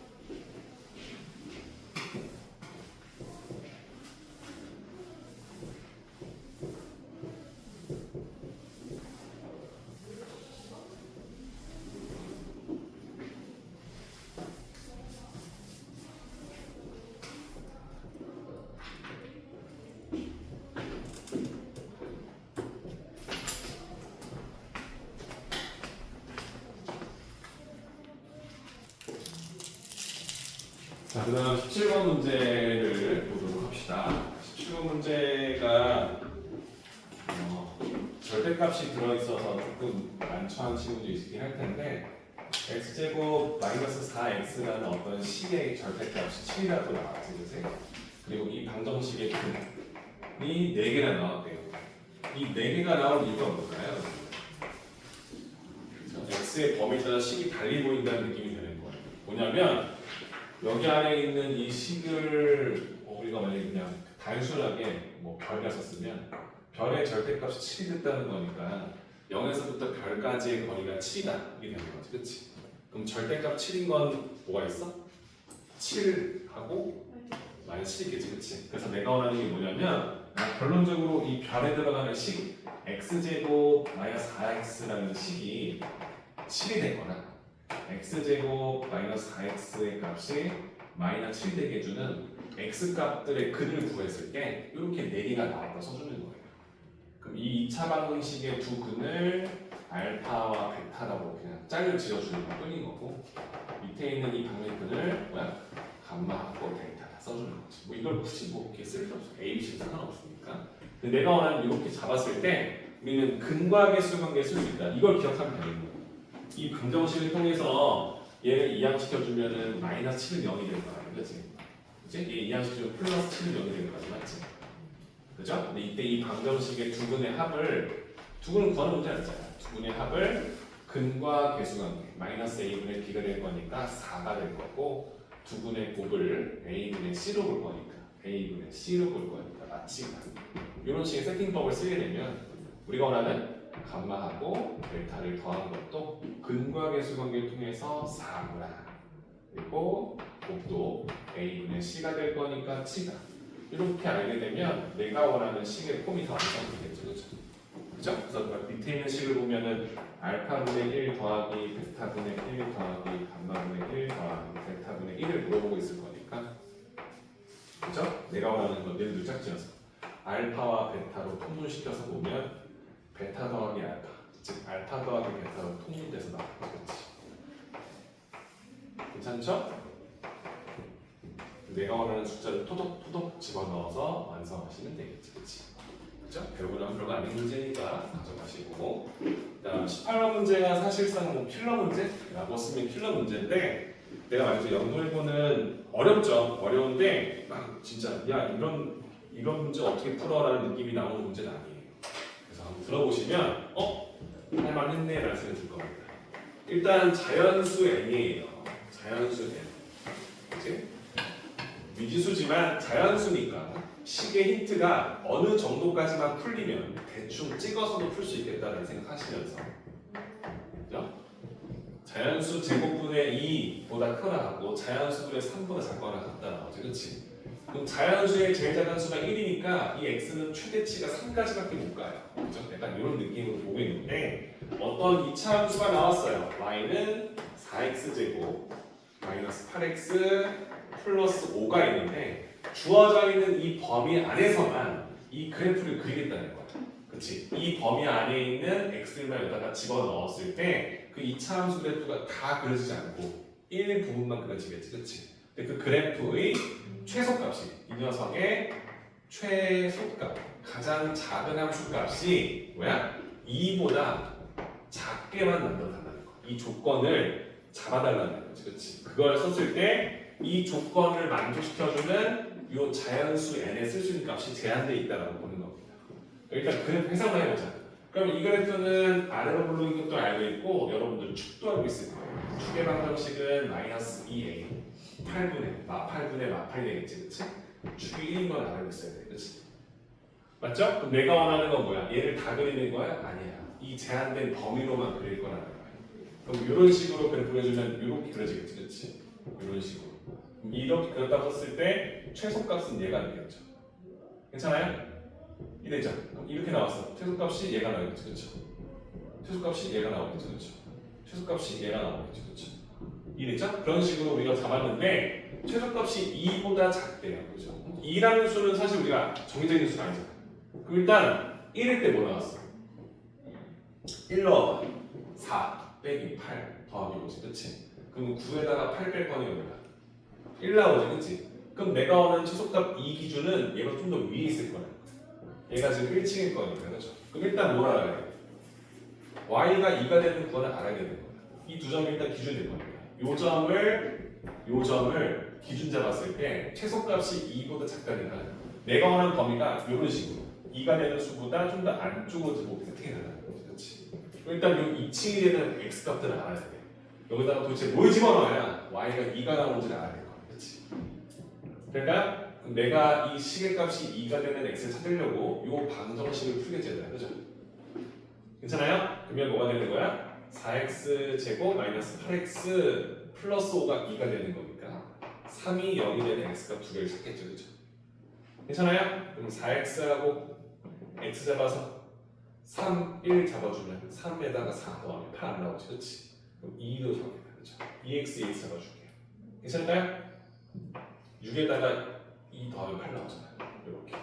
자, 그 다음 17번 문제를 보도록 합시다. 17번 문제가 절대값이 들어있어서 조금 난처한 친구도 있긴 할 텐데 x제곱 마이너스 4x라는 어떤 식의 절대값이 7이라고 나왔지, 그치? 그리고 이 방정식의 근이 4개나 나왔대요. 이 4개가 나온 이유가 뭘까요? x의 범위에 따라 식이 달리 보인다는 느낌이 되는 거예요. 뭐냐면 여기 안에 있는 이 식을 우리가 만약에 그냥 단순하게 뭐 별이라 썼으면 별의 절대값이 7이 됐다는 거니까 0에서부터 별까지의 거리가 7이다 이게 되는 거지, 그렇지? 그럼 절대값 7인 건 뭐가 있어? 7하고 마이너스 7이겠지, 그렇지? 그래서 내가 원하는 게 뭐냐면 결론적으로 이 별에 들어가는 식 x제곱 마이너스 4x라는 식이 7이 되거나 x제곱 마이너스 4x의 값이 마이너스 7 되게 해주는 x 값들의 근을 구했을 때 이렇게 4개가 나왔다 써주는 거예요. 그럼 이 2차 방정식의 두 근을 알파와 베타라고 그냥 짝을 지어주는 것 뿐인 거고 밑에 있는 이 방정식근을 뭐야? 감마하고 데이터다 써주는 거지. 뭐 이걸 굳이 뭐 이렇게 쓸 필요 없어. A, B 상관없으니까. 근데 내가 원하는 이렇게 잡았을 때 우리는 근과 개수 관계를 쓸 수 있다. 이걸 기억하면 되는 거예요. 이 방정식을 통해서 얘를 이항시켜주면은 마이너스 7은 0이 될 거야. 그치? 그치? 얘 이항시켜주면 플러스 7은 0이 될 거야. 맞지? 그죠? 근데 이때 이 방정식의 두 근의 합을 두근을 구하는 문제 아니잖아. 두근의 합을 근과 계수관계 마이너스 a분의 b가 될 거니까 4가 될 거고 두근의 곱을 a분의 c로 볼 거니까 a분의 c로 볼 거니까 마치가 이런 식의 세팅법을 쓰게 되면 우리가 원하는 감마하고 델타를 더한 것도 근과 계수 관계를 통해서 4구나. 그리고 곱도 a분의 c가 될 거니까 치다. 이렇게 알게 되면 내가 원하는 식의 폼이 다 완성되겠죠, 그렇죠? 그죠? 그래서 밑에 있는 식을 보면은 알파분의 1 더하기 베타분의 1 더하기 감마분의 1 더하기 델타분의 1을 물어보고 있을 거니까, 그죠? 내가 원하는 건 얘를 짝지어서 알파와 베타로 통분시켜서 보면 베타 더하기 알파, 즉 알파 더하기 베타로 통분돼서 나오겠지. 괜찮죠? 내가 원하는 숫자를 토독토독 집어넣어서 완성하시면 되겠죠. 그렇죠? 배우려면 별거 아닌 문제니까 가져가시고, 그다음 18번 문제가 사실상 뭐 필러 문제라고 쓰면 필러 문제인데, 내가 말해서 연구일보는 어렵죠. 어려운데 막 진짜 야 이런 문제 어떻게 풀어라는 느낌이 나오는 문제는 아니에요. 그래서 한번 들어보시면 할만했네 라는 생각이 들 겁니다. 일단 자연수 n이에요. 자연수 n. 그치? 미지수지만 자연수니까 식의 힌트가 어느 정도까지만 풀리면 대충 찍어서도 풀 수 있겠다는 생각하시면서, 그죠? 자연수 제곱분의 2보다 크거나 같고 자연수분의 3보다 작거나 같다 나오지, 그렇지? 그럼 자연수의 제일 작은 수가 1이니까 이 x는 최대치가 3까지밖에 못 가요. 그죠? 약간 이런 느낌으로 보고 있는데 어떤 2차 함수가 나왔어요. y는 4x 제곱 마이너스 8x 플러스 5가 있는데 주어져 있는 이 범위 안에서만 이 그래프를 그리겠다는 거야. 그렇지? 이 범위 안에 있는 x들만 여기다가 집어넣었을 때 그 2차 함수 그래프가 다 그려지지 않고 일부분만 그려지겠지. 그렇지? 근데 그 그래프의 최소값이 이 녀석의 최소값, 가장 작은 함수 값이 뭐야? 2보다 작게만 만들어달라는 거야. 이 조건을 잡아달라는 거지. 그렇지? 그걸 썼을 때 이 조건을 만족시켜주는 이 자연수 n에 쓸 수 있는 값이 제한되어 있다고 보는 겁니다. 일단 그래프 해석을 해보자. 그럼 이 그래프는 아래로 불리는 것도 알고 있고 여러분들 축도 알고 있을 거예요. 축의 방정식은 마이너스 2a 8분의 마8 되겠지, 그렇지? 축이 1인 건 알고 있어야 돼, 그렇지? 맞죠? 그럼 내가 원하는 건 뭐야? 얘를 다 그리는 거야? 아니야. 이 제한된 범위로만 그릴 거라는 거야. 그럼 이런 식으로 그래프 그려주면 이렇게 그려지겠지, 그렇지? 이런 식으로. 이렇게 그렸다고 썼을 때 최소값은 얘가 되겠죠. 괜찮아요? 이래죠. 그럼 이렇게 나왔어. 최소값이 얘가 나오겠죠, 그렇죠? 최소값이 얘가 나오겠죠, 그렇죠? 최소값이 얘가 나오겠죠, 그렇죠? 이랬죠? 그런 식으로 우리가 잡았는데 최소값이 2보다 작대요, 그렇죠? 2라는 수는 사실 우리가 정의적인 수가 아니잖아. 그럼 일단 1일 때 뭐 나왔어? 1 넣어봐. 4 빼기 8 더하기 5지, 그렇지? 그럼 9에다가 8 뺄 거니 우리가 1 나오지, 그렇지? 그럼 내가 원하는 최소값 2 기준은 얘가 좀 더 위에 있을 거야. 얘가 지금 1층일 거니까, 그렇죠? 그럼 일단 뭘 알아야 돼? y가 2가 되는 구간을 알아야 되는 거야. 이 두 점이 일단 기준이 될 거니까. 요 점을 기준 잡았을 때 최소값이 2보다 작다니까 내가 원하는 범위가 이런 식으로 2가 되는 수보다 좀 더 안쪽으로 들고 세팅해달라는 거지, 그렇지? 일단 요 2층이 되는 x값들을 알아야 돼. 여기다가 도대체 뭘 집어넣어야 y가 2가 나오는지를 알아야 될 거야, 그렇지? 그러니까 내가 이 시계값이 2가 되는 x를 찾으려고 요 방정식을 풀겠지, 그죠? 괜찮아요? 그러면 뭐가 되는 거야? 4x 제곱 마이너스 8x 플러스 5가 2가 되는 거니까 3이 0이 되는 x값 두 개를 찾겠죠, 그죠? 괜찮아요? 그럼 4x하고 x 잡아서 3, 1 잡아주면 3에다가 4 더하면 8 안 나오지, 그렇지? 그럼 2도 적게 되죠. 2x 잡아줄게요. 괜찮을까요? 6에다가 2 더하면 8 나오잖아요. 이렇게.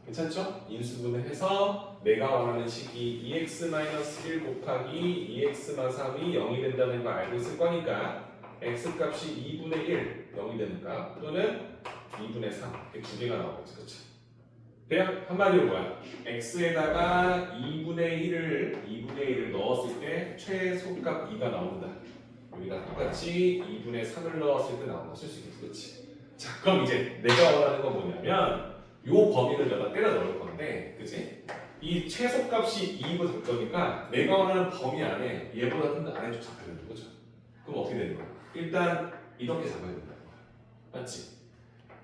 괜찮죠? 인수분해 해서 내가 원하는 식이 2x-1 곱하기 2x-3이 0이 된다는 거 알고 있을 거니까 x값이 2분의 1, 0이 되는 값 또는 2분의 3 이렇게 두 개가 나오겠죠, 그렇죠? 돼요? 한마디로 뭐야? x에다가 2분의 1을 넣었을 때 최소값 2가 나온다. 여기다 똑같이 2분의 3을 넣었을 때 나온다. 쓸 수 있겠지, 그렇지? 자, 그럼 이제 내가 원하는 건 뭐냐면 요 범위를 여기다 때려 넣을 건데, 그지? 이 최소값이 2보다 작으니까 내가 원하는 범위 안에 얘보다 좀 더 아래쪽 잡혀야 되는 거죠. 그럼 어떻게 되는 거야? 일단 이렇게 잡아야 된다는 거야. 맞지?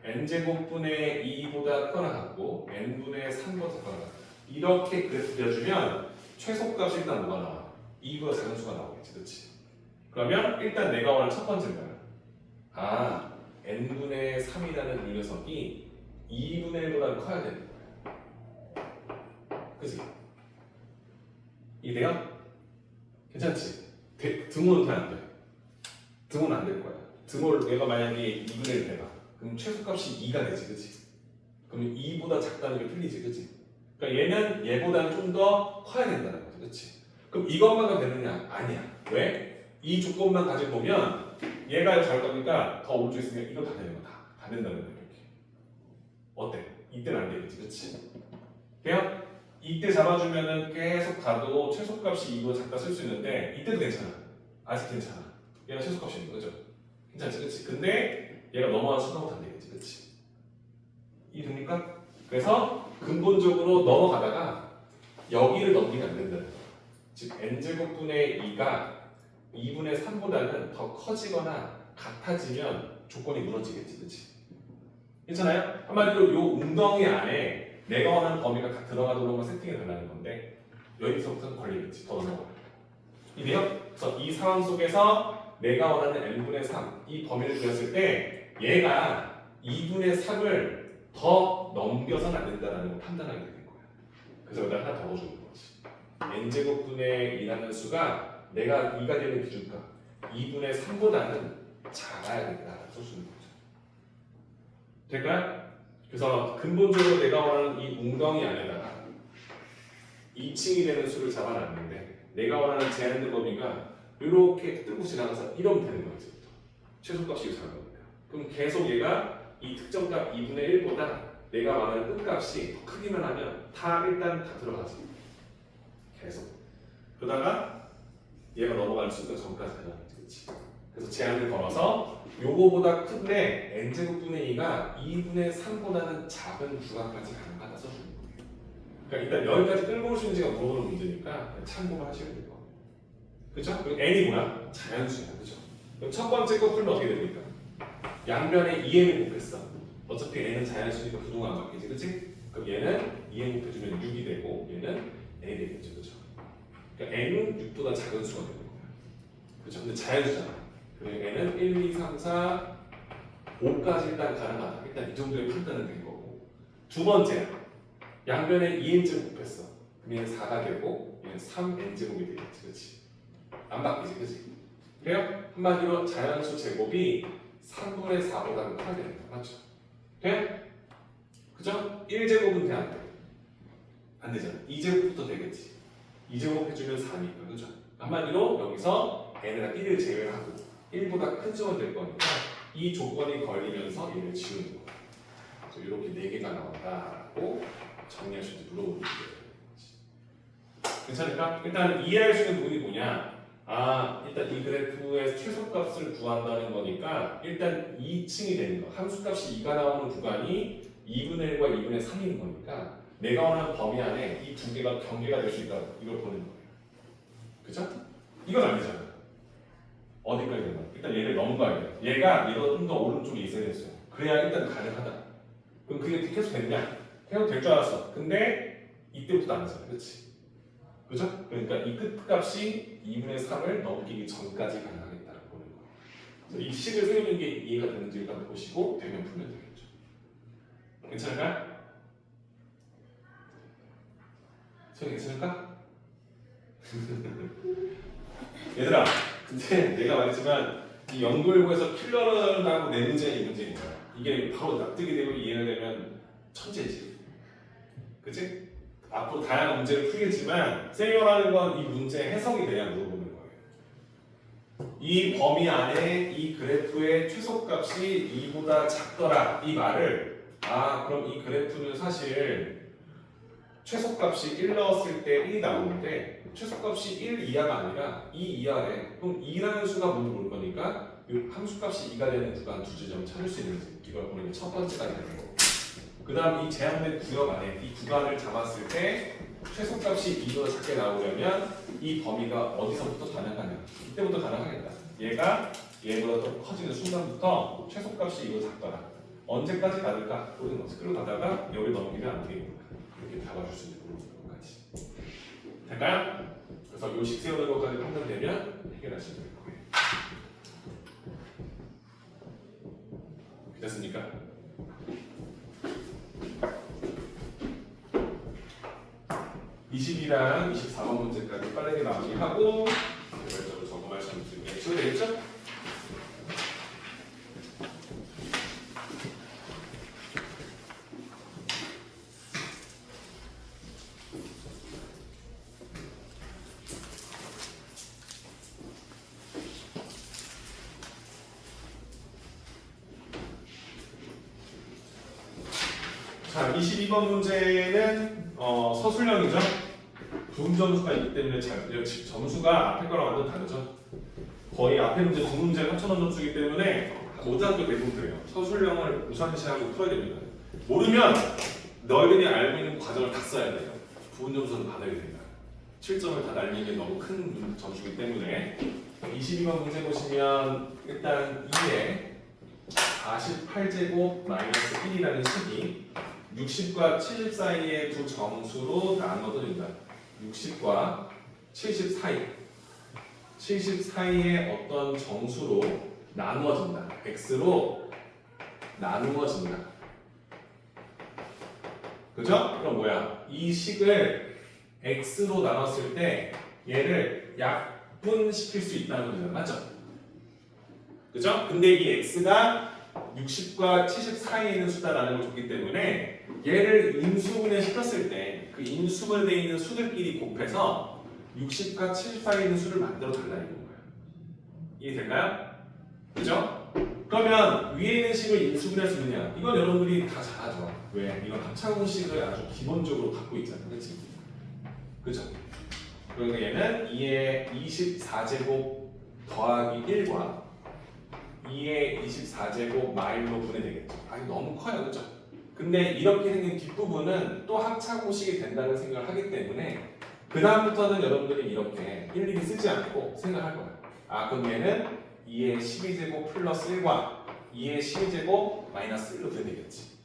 n제곱분의 2보다 크거나 같고 n분의 3보다 작거나 같다. 이렇게 그래프 그려주면 최소값이 일단 뭐가 나와? 2보다 작은 수가 나오겠지. 그렇지? 그러면 일단 내가 원하는 첫 번째는 뭐야? n분의 3이라는 이 녀석이 2분의 1보다 커야 되는 거야. 그치? 이해돼요? 괜찮지? 등호는 돼 안 돼? 등호는 안 될 거야. 등호를 내가 만약에 2분의 1 대봐. 그럼 최소값이 2가 되지, 그치? 그럼 2보다 작다는 게 틀리지, 그치? 그러니까 얘는 얘보다는 좀 더 커야 된다는 거지, 그치? 그럼 이것만가 되느냐? 아니야. 왜? 이 조건만 가지고 보면 얘가 잘 거니까 더 오른쪽에 있으면 이거 다 되는 거 다 된다는 거야, 이렇게. 어때? 이때는 안 되겠지, 그치? 돼요? 이때 잡아주면은 계속 가도 최소값이 2보다 작다 쓸 수 있는데 이때도 괜찮아. 아직 괜찮아. 얘가 최소값이 있는 거죠. 괜찮지, 그치? 근데 얘가 넘어가서 수능부터 안 되겠지, 그치? 이해됩니까? 그래서 근본적으로 넘어가다가 여기를 넘기면 안 된다는 거야. 즉 n제곱분의 2가 2분의 3보다는 더 커지거나 같아지면 조건이 무너지겠지, 그치? 괜찮아요? 한마디로 요 웅덩이 안에 내가 원하는 범위가 다 들어가도록 세팅해 달라는 건데 여기서부터는 걸리겠지, 더 넘어가요. 이해요? 그래서 이 상황 속에서 내가 원하는 n분의 3, 이 범위를 그렸을 때 얘가 2분의 3을 더 넘겨서는 안 된다는 걸 판단하게 된 거야. 그래서 여기다 하나 더 넣어주는 거지. n제곱분의 2라는 수가 내가 2가 되는 기준값 2분의 3보다는 작아야 된다라고 써주는 거죠. 될까요? 그래서 근본적으로 내가 원하는 이 웅덩이 안에다가 2층이 되는 수를 잡아놨는데 내가 원하는 제한된 범위가 이렇게 뚫고 지나가서 이러면 되는 거야. 이제부터 최소값이 작은 거니까. 그럼 계속 얘가 이 특정값 2분의 1보다 내가 말하는 끝값이 더 크기만 하면 다 일단 다 들어가지. 계속. 그러다가 얘가 넘어갈 수가 전까지 가져가겠지. 그치? 그래서 제한을 걸어서 요거보다 큰데 n제곱분의 2가 2분의 3보다는 작은 구간까지 가능하다 써주는 거예요. 그러니까 일단 여기까지 끌고 올 수 있는지가 물어보는 문제니까 참고를 하시면 돼요. 그쵸? 그리고 n이 뭐야? 자연수야. 그쵸? 그럼 첫 번째 거 풀면 어떻게 됩니까? 양변에 2n을 곱했어. 어차피 n은 자연수니까 부동안 바뀌지, 그치? 그럼 얘는 2n 곱해주면 6이 되고 얘는 n이 되겠죠, 그쵸? 그러니까 n은 6보다 작은 수가 되는 거야. 그쵸? 근데 자연수잖아. 그러니까 n은 1, 2, 3, 4, 5까지 일단 가능하다. 일단 이 정도의 판단은 된 거고. 두 번째, 양변에 2n제곱 곱했어. 그럼 얘는 4가 되고 얘는 3n제곱이 되겠지, 그치? 안 바뀌지, 그치? 그래요? 한마디로 자연수 제곱이 3분의 4보다는 커야 되는 거 맞죠? 돼? 그죠? 1제곱은 돼, 안 돼? 안 되잖아. 2제곱부터 되겠지. 2제곱 해주면 4니까, 그죠? 한마디로 여기서 n에다 1을 제외하고 1보다 큰 수가 될 거니까 이 조건이 걸리면서 얘를 지우는 거야. 그래서 이렇게 4개가 나온다라고 정리하시는지 물어보는 거예요. 괜찮을까? 일단 이해할 수 있는 부분이 뭐냐? 일단 이 그래프의 최소값을 구한다는 거니까 일단 2층이 되는 거. 함수값이 2가 나오는 구간이 2분의 1과 2분의 3인 거니까 내가 원하는 범위 안에 이 두 개가 경계가 될 수 있다. 이걸 보는 거예요. 그죠? 이건 아니잖아. 어디까지 되나? 일단 얘를 넘어가야 돼. 얘가 좀 더 오른쪽에 있어야 됐어요. 그래야 일단 가능하다. 그럼 그게 계속 됐냐? 계속 될 줄 알았어. 근데 이때부터 안 되잖아. 그렇지? 그죠? 그러니까 이 끝값이 2분의 3을 넘기기 전까지 가능하겠다라고 보는 거예요. 그래서 이 식을 세우는 게 이해가 되는지 일단 보시고 되면 풀면 되겠죠. 괜찮을까요? 저기 괜찮을까? 얘들아, 근데 내가 말했지만 이 연구일보에서 킬러라고 내 문제가 이 문제인 거야. 이게 바로 납득이 되고 이해가 되면 천재지. 그치? 앞으로 다양한 문제를 풀겠지만 쌤이라는 건 이 문제의 해석이 돼야 물어보는 거예요. 이 범위 안에 이 그래프의 최소값이 2보다 작더라 이 말을 그럼 이 그래프는 사실 최소값이 1 넣었을 때 1이 나오는데 최소값이 1 이하가 아니라 2 이하래. 그럼 2라는 수가 뭔지 모를 거니까 이 함수값이 2가 되는 구간 두 지점을 찾을 수 있는지 이걸 보는 게 첫 번째가 되는 거고 그 다음 이 제한된 구역 안에 이 구간을 잡았을 때 최소값이 2보다 작게 나오려면 이 범위가 어디서부터 가능하냐? 이때부터 가능하겠다. 얘가 얘보다 더 커지는 순간부터 최소값이 2보다 작더라. 언제까지 가능할까? 모르는 거지. 끌고 가다가 여기 넘기면 안 되겠구나. 이렇게 잡아줄 수 있는 것까지. 될까요? 그래서 요식 세우는 것까지 판단되면 해결하시면 될 거예요. 됐습니까? (22랑 24번) 문제까지 빠르게 마무리하고 개별적으로 점검할 수 있는 게 되겠죠? 자, 22번 문제는 서술형이죠. 두 점수가 있기 때문에 점수가 앞에 거랑 완전 다르죠. 거의 앞에 문제 두 문제를 합쳐놓은 점수이기 때문에 모든 학교 대부분 그래요. 서술형을 우선시하고 풀어야 됩니다. 모르면 너희들이 알고 있는 과정을 다 써야 돼요. 부분 점수는 받아야 됩니다. 7점을 다 날리는 게 너무 큰 점수이기 때문에 22번 문제 보시면 일단 2에 48제곱 마이너스 1이라는 식이 60과 70 사이의 두 정수로 나눠도 된다. 60과 70 사이. 70 사이의 어떤 정수로 나누어진다. x로 나누어진다. 그죠? 그럼 뭐야? 이 식을 x로 나눴을 때 얘를 약분시킬 수 있다는 거잖아. 맞죠? 그죠? 근데 이 x가 60과 70 사이에 있는 수다라는 걸 줬기 때문에 얘를 인수분해 시켰을 때 그 인수분해되어 있는 수들끼리 곱해서 60과 70 사이에 있는 수를 만들어 달라 이런 거예요. 이해될까요? 그죠? 그러면 위에 있는 식을 인수분해할 수 있느냐? 이건 여러분들이 다 잘하죠. 왜? 이건 합차공식을 아주 기본적으로 갖고 있잖아. 그렇지? 그죠? 그러니까 얘는 2의 24제곱 더하기 1과 2의 24제곱 마일로 분해되겠죠. 아니 너무 커요, 그죠? 근데 이렇게 생긴 뒷부분은 또 합차공식이 된다는 생각을 하기 때문에 그 다음부터는 여러분들이 이렇게 일일이 쓰지 않고 생각할 거예요. 아 그럼 얘는 2의 12제곱 플러스 1과 2의 12제곱 마이너스 1로 분해되겠지.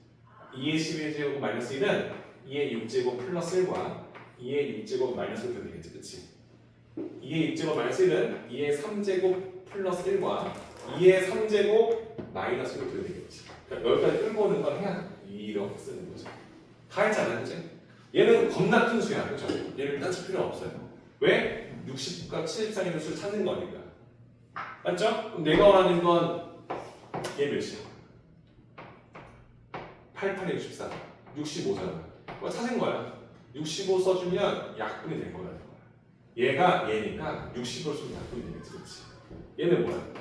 2의 12제곱 마이너스 1은 2의 6제곱 플러스 1과 2의 6제곱 마이너스 1로 분해되겠지. 그치? 2의 6제곱 마이너스 1은 2의 3제곱 플러스 1과 2의 3제곱 마이너스 1로 분해되겠지. 그러니까 여기까지 끌고 오는 걸 해야 돼. 이렇게 쓰는 거죠. 다 했잖아요, 그치? 얘는 겁나 큰 수야, 그죠? 얘를 따질 필요 없어요. 왜? 60과 70 사이의 수를 찾는 거니까. 맞죠? 그럼 내가 원하는 건 얘 몇이야? 88에 64, 65잖아. 그거 찾은 거야. 65 써주면 약분이 된 거라는 거야. 얘가 얘니까 60으로 쓰면 약분이 되겠지, 그렇지? 얘는 뭐야?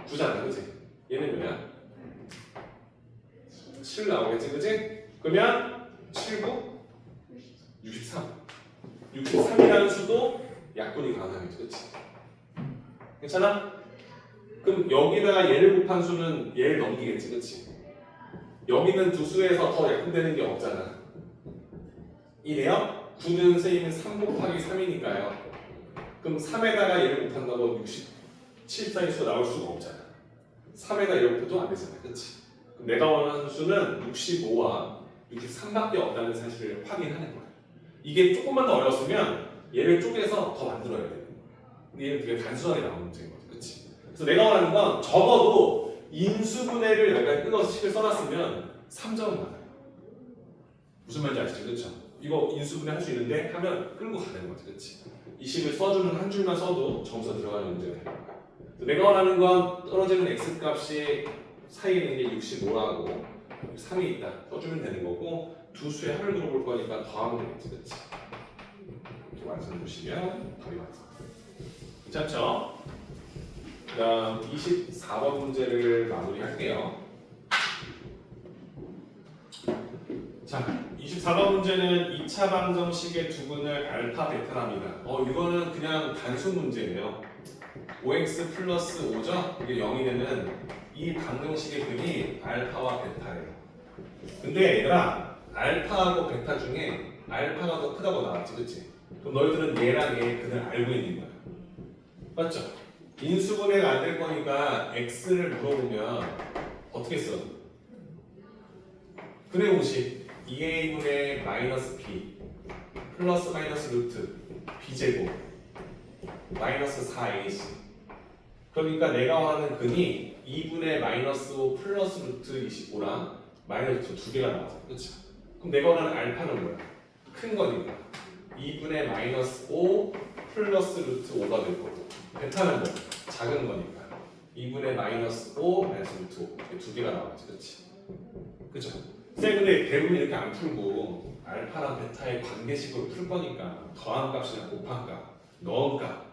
9잖아, 그치? 얘는 뭐야? 7 나오겠지, 그치? 그러면 7, 9, 63. 63이라는 수도 약분이 가능하겠지, 그치? 괜찮아? 그럼 여기다가 얘를 곱한 수는 얘를 넘기겠지, 그치? 여기는 두 수에서 더 약분되는 게 없잖아. 이래요? 9는 선생님은 3 곱하기 3이니까요. 그럼 3에다가 얘를 곱한다고 67 사이 수가 나올 수가 없잖아. 3에다 얘를 곱해도 안 되잖아, 그치? 내가 원하는 수는 65와 63밖에 없다는 사실을 확인하는 거야. 이게 조금만 더 어려웠으면 얘를 쪼개서 더 만들어야 돼. 근데 얘는 되게 단순하게 나오는 문제인 거지, 그렇지? 그래서 내가 원하는 건 적어도 인수분해를 여기까지 끊어서 식을 써놨으면 3점은 받아요. 무슨 말인지 아시죠, 그렇죠? 이거 인수분해 할 수 있는데 하면 끌고 가는 거지, 그렇지? 이 식을 써주는 한 줄만 써도 점수가 들어가는 문제가 되는 거야. 내가 원하는 건 떨어지는 x 값이 사이에 있는 게 65라고 3이 있다 써주면 되는 거고 두 수의 합을 그려볼 거니까 더하면 되겠지, 그렇지? 이렇게 완성해 보시면 답이 완성. 괜찮죠? 그다음 24번 문제를 마무리할게요. 자, 24번 문제는 2차 방정식의 두근을 알파 베타랍니다. 이거는 그냥 단순 문제예요. 5x 플러스 5죠? 이게 0이 되는 이 방정식의 근이 알파와 베타예요. 근데 얘들아 알파하고 베타 중에 알파가 더 크다고 나왔지, 그치? 그럼 너희들은 얘랑 얘의 근을 알고 있는 거야. 맞죠? 인수분해가 안 될 거니까 x를 물어보면 어떻게 써? 근의 공식 2a분의 마이너스 b 플러스 마이너스 루트 b제곱 마이너스 4ac. 그러니까 내가 원하는 근이 2분의 마이너스 5 플러스 루트 25랑 마이너스 2 두 개가 나왔어. 그치? 그럼 내가 원하는 알파는 뭐야? 큰 거니까 2분의 마이너스 5 플러스 루트 5가 될 거고, 베타는 뭐? 작은 거니까 2분의 마이너스 5 마이너스 루트 5 이렇게 두 개가 나왔지. 그치? 그죠? 쌤 근데 대부분 이렇게 안 풀고 알파랑 베타의 관계식으로 풀 거니까 더한 값이나 곱한 값, 넣은 값,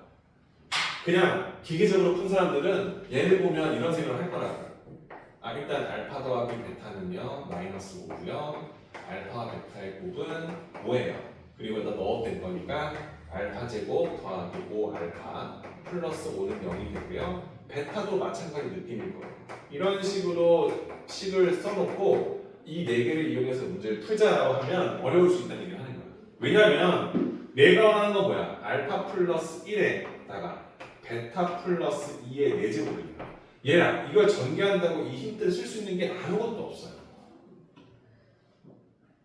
그냥 기계적으로 푼 사람들은 얘를 보면 이런 생각을 할 거라고. 아, 일단 알파 더하기 베타는요 마이너스 5고요, 알파 베타의 곱은 5예요. 그리고 여기다 넣어댄 거니까 알파 제곱 더하기 5 알파 플러스 5는 0이 되고요. 베타도 마찬가지 느낌일 거예요. 이런 식으로 식을 써놓고 이 네 개를 이용해서 문제를 풀자라고 하면 어려울 수 있다는 얘기를 하는 거예요. 왜냐하면 내가 원하는 건 뭐야? 알파 플러스 1에다가 베타 플러스 2의 4제곱이니까 얘랑 이걸 전개한다고 이 힌트를 쓸 수 있는 게 아무것도 없어요.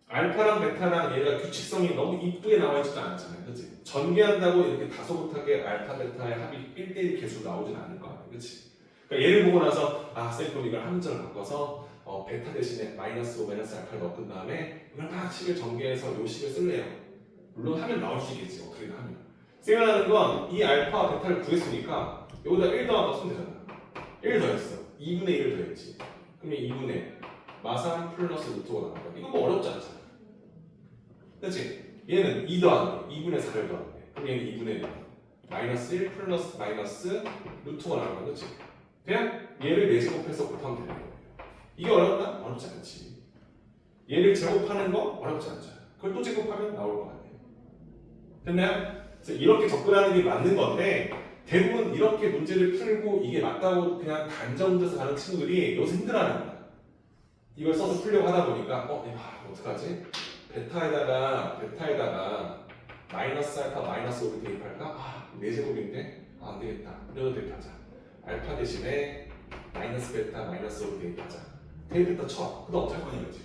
알파랑 베타랑 얘가 규칙성이 너무 이쁘게 나와 있지도 않잖아요. 그치? 전개한다고 이렇게 다소곳하게 알파 베타의 합이 1대1 개수로 나오진 않을 거 아니에요. 그치? 그러니까 얘를 보고 나서 아, 쌤 그럼 이걸 함정을 바꿔서 베타 대신에 마이너스 5 마이너스 알파를 넣은 다음에 이걸 막 식을 전개해서 요 식을 쓸래요. 물론 하면 나올 수 있겠지. 어떻게든 하면. 생각나는 건 이 알파와 베타를 구했으니까 여기다 1 더하고 쓰면 되잖아. 1 더했어. 2분의 1을 더했지. 그럼 2분의 마상 플러스 루트가 나온 거야. 이거 뭐 어렵지 않잖아. 그치? 얘는 2 더하는 2분의 4를 더하는데 그럼 얘는 2분의 1 마이너스 1 플러스 마이너스 루트가 나온 거야. 그치? 그냥 얘를 4제곱해서 곱하면 되는 거예요. 이게 어렵다? 어렵지 않지. 얘를 제곱하는 거 어렵지 않죠. 그걸 또 제곱하면 나올 거 아니에요. 됐나요? 그래서 이렇게 접근하는 게 맞는 건데 대부분 이렇게 문제를 풀고 이게 맞다고 그냥 단정돼서 가는 친구들이 여기서 힘들어하는 거야. 이걸 써서 풀려고 하다 보니까 야, 어떡하지? 베타에다가 마이너스 알파 마이너스 5를 대입할까? 아, 4제곱인데? 아, 안 되겠다. 이래도 대입하자. 알파 대신에 마이너스 베타 마이너스 5를 대입하자. 대입했다 쳐. 그럼 어떡할 거냐 이거지.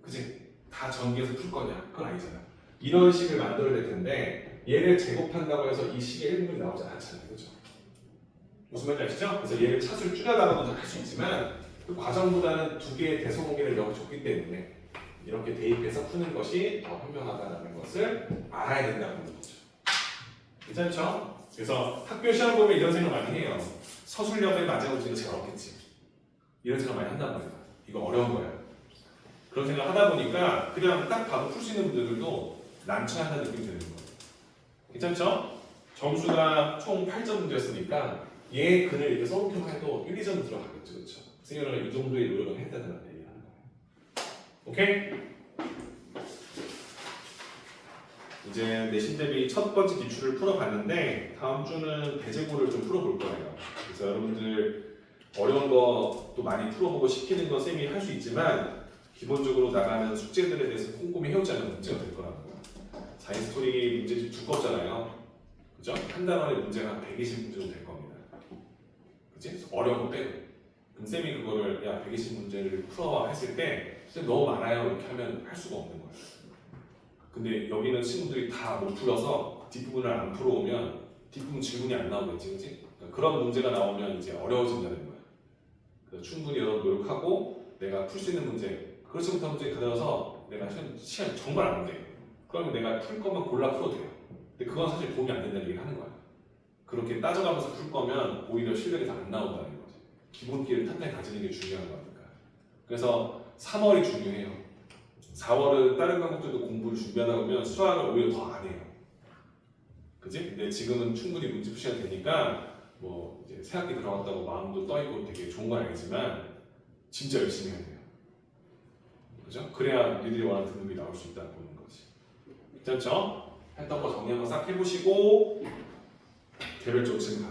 그치? 다 전개해서 풀 거냐? 그건 아니잖아. 이런 식을 만들어야 될 텐데 얘를 제곱한다고 해서 이 식의 1분이 나오지 않잖아요. 그죠? 무슨 말인지 아시죠? 그래서 얘를 차수를 줄여나가도 할 수 있지만 그 과정보다는 두 개의 대소공개를 여기 줬기 때문에 이렇게 대입해서 푸는 것이 더 현명하다는 것을 알아야 된다는 거죠. 괜찮죠? 그래서 학교 시험 보면 이런 생각 많이 해요. 서술형에 맞아오는 게 제일 어렵겠지. 이런 생각 많이 한단 말이야. 이거 어려운 거야. 그런 생각 하다 보니까 그냥 딱 봐도 풀 수 있는 분들도 난처한다는 느낌이 드는 거예요. 괜찮죠? 점수가 총 8점 문제였으니까 얘 근을 이렇게 써놓기만 해도 1, 2점 들어가겠죠. 그렇죠? 선생님은 이 정도의 노력을 했다는 얘기하는 거예요. 오케이? 이제 내신 대비 첫 번째 기출을 풀어봤는데 다음 주는 대제고를 좀 풀어볼 거예요. 그래서 여러분들 어려운 거 또 많이 풀어보고 시키는 건 쌤이 할 수 있지만 기본적으로 나가는 숙제들에 대해서 꼼꼼히 해오지 않는 문제가 될 거라고요. 사이언스토리 문제집 두껍잖아요. 그죠? 한 단원의 문제가 한 120문제 정도 될 겁니다. 그치? 어려운 거 빼고. 그럼 쌤이 그거를 야 120문제를 풀어와 했을 때 쌤 너무 많아요 이렇게 하면 할 수가 없는 거예요. 근데 여기는 친구들이 다 못 풀어서 뒷부분을 안 풀어오면 뒷부분 질문이 안 나오겠지, 그치? 그러니까 그런 문제가 나오면 이제 어려워진다는 거예요. 그래서 충분히 여러 노력하고 내가 풀 수 있는 문제 그렇지 못한 문제 가져와서 내가 시간 정말 안 돼. 그러면 내가 풀 것만 골라 풀어도 돼요. 근데 그건 사실 도움이 안 된다는 얘기를 하는 거야. 그렇게 따져가면서 풀 거면 오히려 실력이 다 안 나온다는 거지. 기본기를 탄탄히 가지는 게 중요한 거니까. 그래서 3월이 중요해요. 4월은 다른 과목들도 공부를 준비하다 보면 수학을 오히려 더 안 해요. 그지? 근데 지금은 충분히 문제 푸시가 되니까 뭐 이제 새학기 들어갔다고 마음도 떠있고 되게 좋은 건 아니지만 진짜 열심히 해야 돼요. 그죠? 그래야 니들이 원하는 등급이 나올 수 있다는 보는 거지. 괜찮죠? 했던 거 정리 한번 싹 해보시고 개별적으로 질문